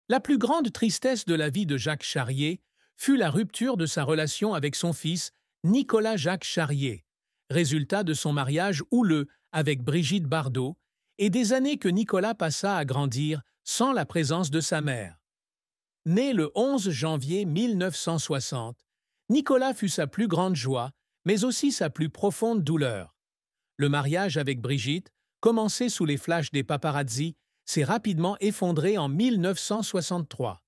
La plus grande tristesse de la vie de Jacques Charrier fut la rupture de sa relation avec son fils Nicolas-Jacques Charrier, résultat de son mariage houleux avec Brigitte Bardot, et des années que Nicolas passa à grandir sans la présence de sa mère. Né le 11 janvier 1960, Nicolas fut sa plus grande joie, mais aussi sa plus profonde douleur. Le mariage avec Brigitte, commencé sous les flashs des paparazzi, s'est rapidement effondré en 1963.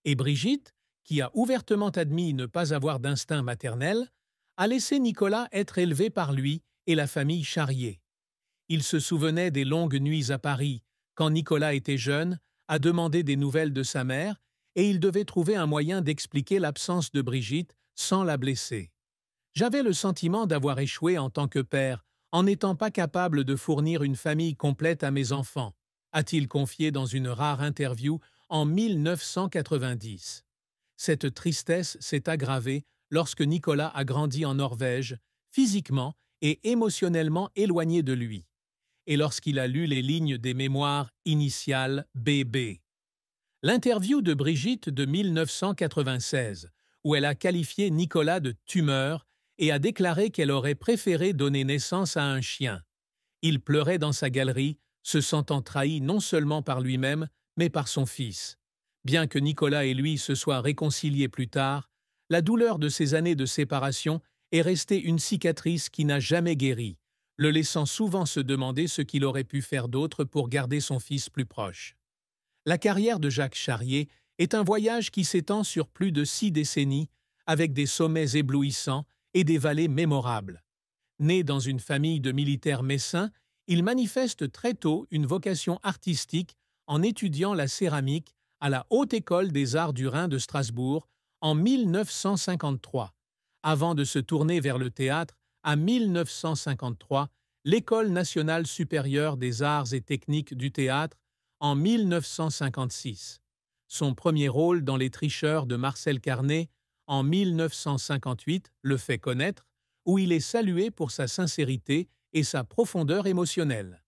Et Brigitte, qui a ouvertement admis ne pas avoir d'instinct maternel, a laissé Nicolas être élevé par lui et la famille Charrier. Il se souvenait des longues nuits à Paris, quand Nicolas était jeune, à demander des nouvelles de sa mère, et il devait trouver un moyen d'expliquer l'absence de Brigitte sans la blesser. J'avais le sentiment d'avoir échoué en tant que père, en n'étant pas capable de fournir une famille complète à mes enfants, a-t-il confié dans une rare interview en 1990. Cette tristesse s'est aggravée lorsque Nicolas a grandi en Norvège, physiquement et émotionnellement éloigné de lui, et lorsqu'il a lu les lignes des mémoires initiales BB. L'interview de Brigitte de 1996, où elle a qualifié Nicolas de tumeur et a déclaré qu'elle aurait préféré donner naissance à un chien. Il pleurait dans sa galerie, se sentant trahi non seulement par lui-même, mais par son fils. Bien que Nicolas et lui se soient réconciliés plus tard, la douleur de ces années de séparation est restée une cicatrice qui n'a jamais guéri, le laissant souvent se demander ce qu'il aurait pu faire d'autre pour garder son fils plus proche. La carrière de Jacques Charrier est un voyage qui s'étend sur plus de 6 décennies, avec des sommets éblouissants et des vallées mémorables. Né dans une famille de militaires messins, il manifeste très tôt une vocation artistique en étudiant la céramique à la Haute École des Arts du Rhin de Strasbourg en 1953. Avant de se tourner vers le théâtre, en 1953, l'École nationale supérieure des arts et techniques du théâtre en 1956. Son premier rôle dans Les Tricheurs de Marcel Carné en 1958 le fait connaître, où il est salué pour sa sincérité et sa profondeur émotionnelle.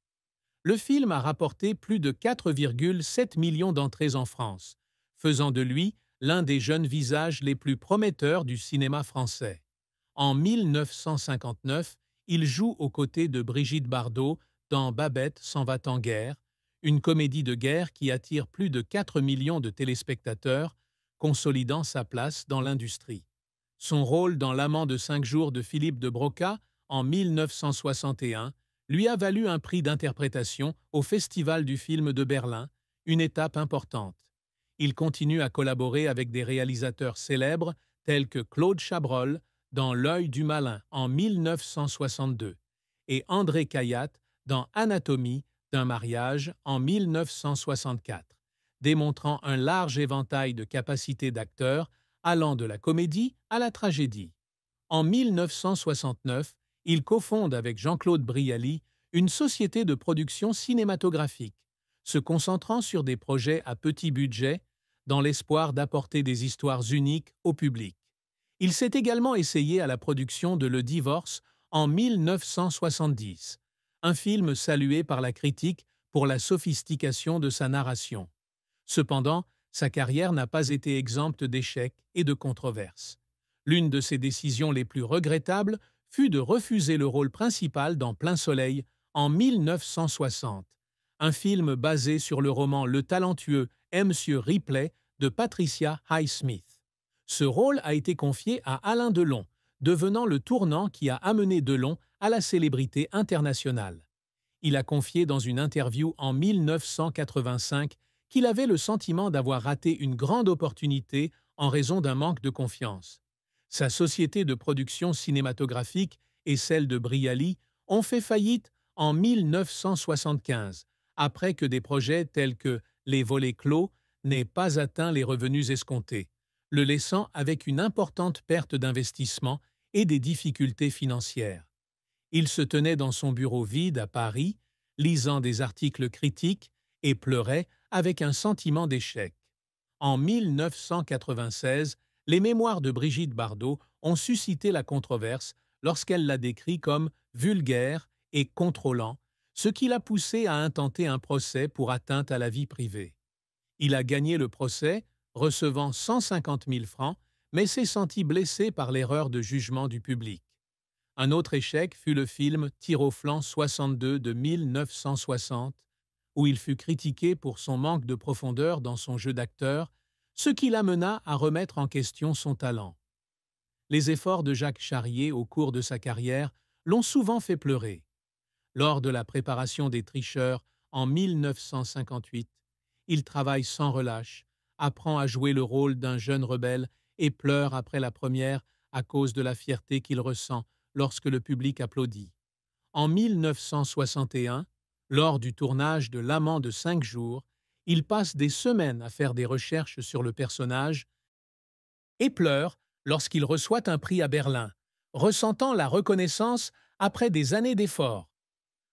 Le film a rapporté plus de 4,7 millions d'entrées en France, faisant de lui l'un des jeunes visages les plus prometteurs du cinéma français. En 1959, il joue aux côtés de Brigitte Bardot dans Babette s'en va en guerre, une comédie de guerre qui attire plus de 4 millions de téléspectateurs, consolidant sa place dans l'industrie. Son rôle dans L'amant de 5 jours de Philippe de Broca en 1961 lui a valu un prix d'interprétation au Festival du film de Berlin, une étape importante. Il continue à collaborer avec des réalisateurs célèbres tels que Claude Chabrol dans L'œil du malin en 1962 et André Cayatte dans Anatomie d'un mariage en 1964, démontrant un large éventail de capacités d'acteur allant de la comédie à la tragédie. En 1969, il cofonde avec Jean-Claude Brialy une société de production cinématographique, se concentrant sur des projets à petit budget dans l'espoir d'apporter des histoires uniques au public. Il s'est également essayé à la production de Le Divorce en 1970, un film salué par la critique pour la sophistication de sa narration. Cependant, sa carrière n'a pas été exempte d'échecs et de controverses. L'une de ses décisions les plus regrettables fut de refuser le rôle principal dans Plein Soleil en 1960, un film basé sur le roman Le talentueux Monsieur Ripley de Patricia Highsmith. Ce rôle a été confié à Alain Delon, devenant le tournant qui a amené Delon à la célébrité internationale. Il a confié dans une interview en 1985 qu'il avait le sentiment d'avoir raté une grande opportunité en raison d'un manque de confiance. Sa société de production cinématographique et celle de Brialy ont fait faillite en 1975, après que des projets tels que Les volets clos n'aient pas atteint les revenus escomptés, le laissant avec une importante perte d'investissement et des difficultés financières. Il se tenait dans son bureau vide à Paris, lisant des articles critiques et pleurait avec un sentiment d'échec. En 1996, les mémoires de Brigitte Bardot ont suscité la controverse lorsqu'elle l'a décrit comme vulgaire et contrôlant, ce qui l'a poussé à intenter un procès pour atteinte à la vie privée. Il a gagné le procès, recevant 150 000 francs, mais s'est senti blessé par l'erreur de jugement du public. Un autre échec fut le film Tir au flanc 62 de 1960, où il fut critiqué pour son manque de profondeur dans son jeu d'acteur, ce qui l'amena à remettre en question son talent. Les efforts de Jacques Charrier au cours de sa carrière l'ont souvent fait pleurer. Lors de la préparation des Tricheurs en 1958, il travaille sans relâche, apprend à jouer le rôle d'un jeune rebelle et pleure après la première à cause de la fierté qu'il ressent lorsque le public applaudit. En 1961, lors du tournage de L'Amant de 5 jours, il passe des semaines à faire des recherches sur le personnage et pleure lorsqu'il reçoit un prix à Berlin, ressentant la reconnaissance après des années d'efforts.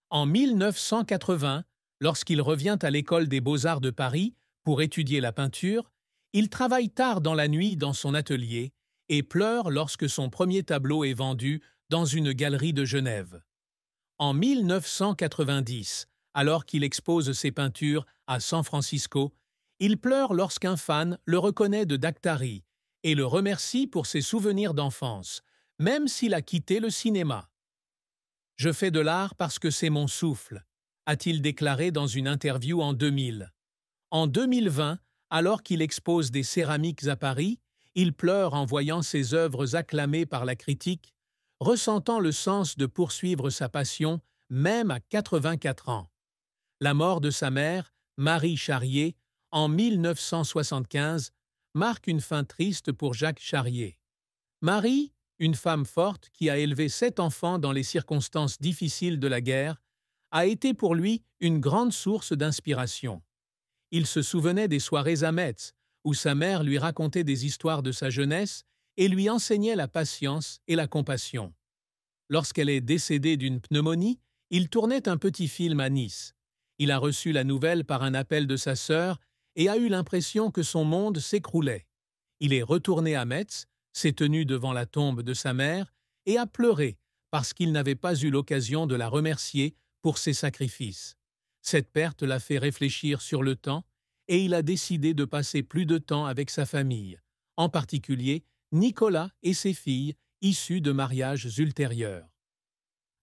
En 1980, lorsqu'il revient à l'École des Beaux-Arts de Paris pour étudier la peinture, il travaille tard dans la nuit dans son atelier et pleure lorsque son premier tableau est vendu dans une galerie de Genève. En 1990, alors qu'il expose ses peintures à San Francisco, il pleure lorsqu'un fan le reconnaît de Daktari et le remercie pour ses souvenirs d'enfance, même s'il a quitté le cinéma. « Je fais de l'art parce que c'est mon souffle », a-t-il déclaré dans une interview en 2000. En 2020, alors qu'il expose des céramiques à Paris, il pleure en voyant ses œuvres acclamées par la critique, ressentant le sens de poursuivre sa passion même à 84 ans. La mort de sa mère, Marie Charrier, en 1975, marque une fin triste pour Jacques Charrier. Marie, une femme forte qui a élevé 7 enfants dans les circonstances difficiles de la guerre, a été pour lui une grande source d'inspiration. Il se souvenait des soirées à Metz, où sa mère lui racontait des histoires de sa jeunesse et lui enseignait la patience et la compassion. Lorsqu'elle est décédée d'une pneumonie, il tournait un petit film à Nice. Il a reçu la nouvelle par un appel de sa sœur et a eu l'impression que son monde s'écroulait. Il est retourné à Metz, s'est tenu devant la tombe de sa mère et a pleuré parce qu'il n'avait pas eu l'occasion de la remercier pour ses sacrifices. Cette perte l'a fait réfléchir sur le temps et il a décidé de passer plus de temps avec sa famille, en particulier Nicolas et ses filles issues de mariages ultérieurs.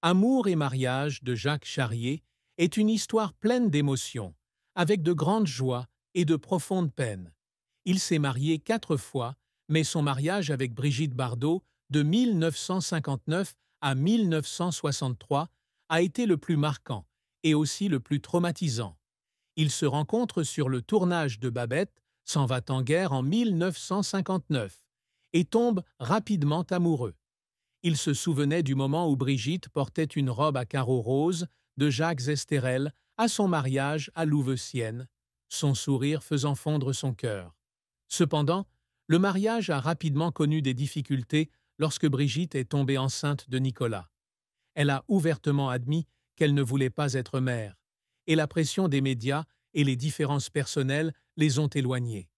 Amour et mariage de Jacques Charrier est une histoire pleine d'émotions, avec de grandes joies et de profondes peines. Il s'est marié 4 fois, mais son mariage avec Brigitte Bardot, de 1959 à 1963, a été le plus marquant et aussi le plus traumatisant. Ils se rencontrent sur le tournage de Babette, S'en va en guerre en 1959, et tombent rapidement amoureux. Il se souvenait du moment où Brigitte portait une robe à carreaux roses de Jacques Esterel à son mariage à Louveciennes, son sourire faisant fondre son cœur. Cependant, le mariage a rapidement connu des difficultés lorsque Brigitte est tombée enceinte de Nicolas. Elle a ouvertement admis qu'elle ne voulait pas être mère, et la pression des médias et les différences personnelles les ont éloignés.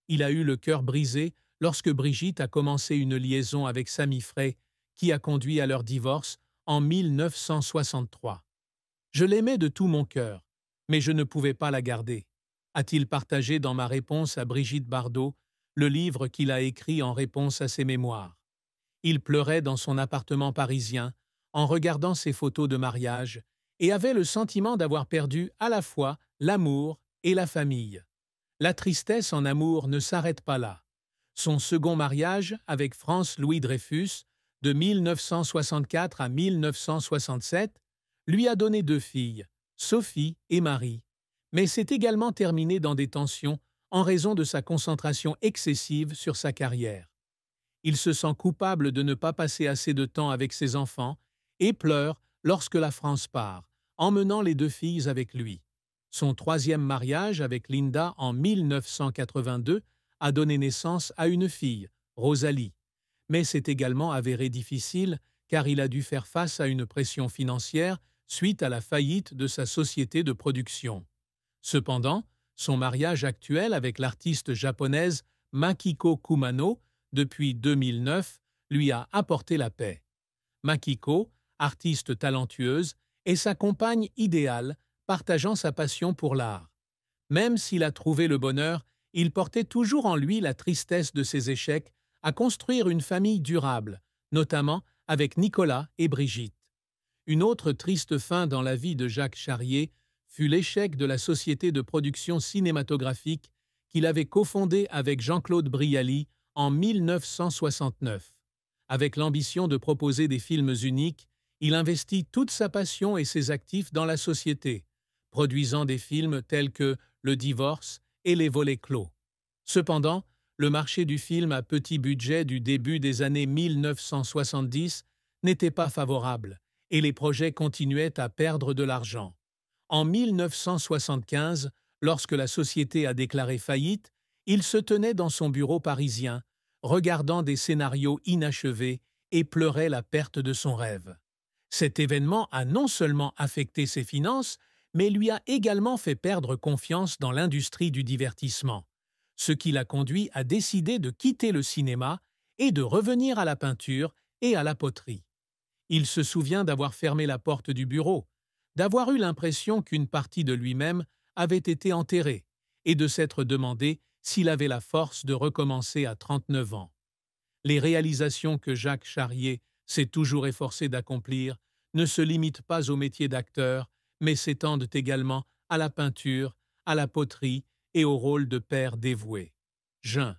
Il a eu le cœur brisé lorsque Brigitte a commencé une liaison avec Sami Frey, qui a conduit à leur divorce en 1963. « Je l'aimais de tout mon cœur, mais je ne pouvais pas la garder », a-t-il partagé dans Ma réponse à Brigitte Bardot, le livre qu'il a écrit en réponse à ses mémoires. Il pleurait dans son appartement parisien, en regardant ses photos de mariage, et avait le sentiment d'avoir perdu à la fois l'amour et la famille. La tristesse en amour ne s'arrête pas là. Son second mariage avec France Louis Dreyfus, de 1964 à 1967, lui a donné 2 filles, Sophie et Marie, mais s'est également terminé dans des tensions en raison de sa concentration excessive sur sa carrière. Il se sent coupable de ne pas passer assez de temps avec ses enfants et pleure lorsque la France part, emmenant les 2 filles avec lui. Son 3e mariage avec Linda en 1982 a donné naissance à une fille, Rosalie, mais c'est également avéré difficile car il a dû faire face à une pression financière suite à la faillite de sa société de production. Cependant, son mariage actuel avec l'artiste japonaise Makiko Kumano, depuis 2009, lui a apporté la paix. Makiko, artiste talentueuse, est sa compagne idéale, partageant sa passion pour l'art. Même s'il a trouvé le bonheur, il portait toujours en lui la tristesse de ses échecs à construire une famille durable, notamment avec Nicolas et Brigitte. Une autre triste fin dans la vie de Jacques Charrier fut l'échec de la société de production cinématographique qu'il avait cofondée avec Jean-Claude Brialy en 1969. Avec l'ambition de proposer des films uniques, il investit toute sa passion et ses actifs dans la société, produisant des films tels que Le Divorce et Les Volets clos. Cependant, le marché du film à petit budget du début des années 1970 n'était pas favorable et les projets continuaient à perdre de l'argent. En 1975, lorsque la société a déclaré faillite, il se tenait dans son bureau parisien, regardant des scénarios inachevés et pleurait la perte de son rêve. Cet événement a non seulement affecté ses finances, mais lui a également fait perdre confiance dans l'industrie du divertissement, ce qui l'a conduit à décider de quitter le cinéma et de revenir à la peinture et à la poterie. Il se souvient d'avoir fermé la porte du bureau, d'avoir eu l'impression qu'une partie de lui-même avait été enterrée et de s'être demandé s'il avait la force de recommencer à 39 ans. Les réalisations que Jacques Charrier s'est toujours efforcé d'accomplir ne se limitent pas au métier d'acteur, mais s'étendent également à la peinture, à la poterie et au rôle de père dévoué. Juin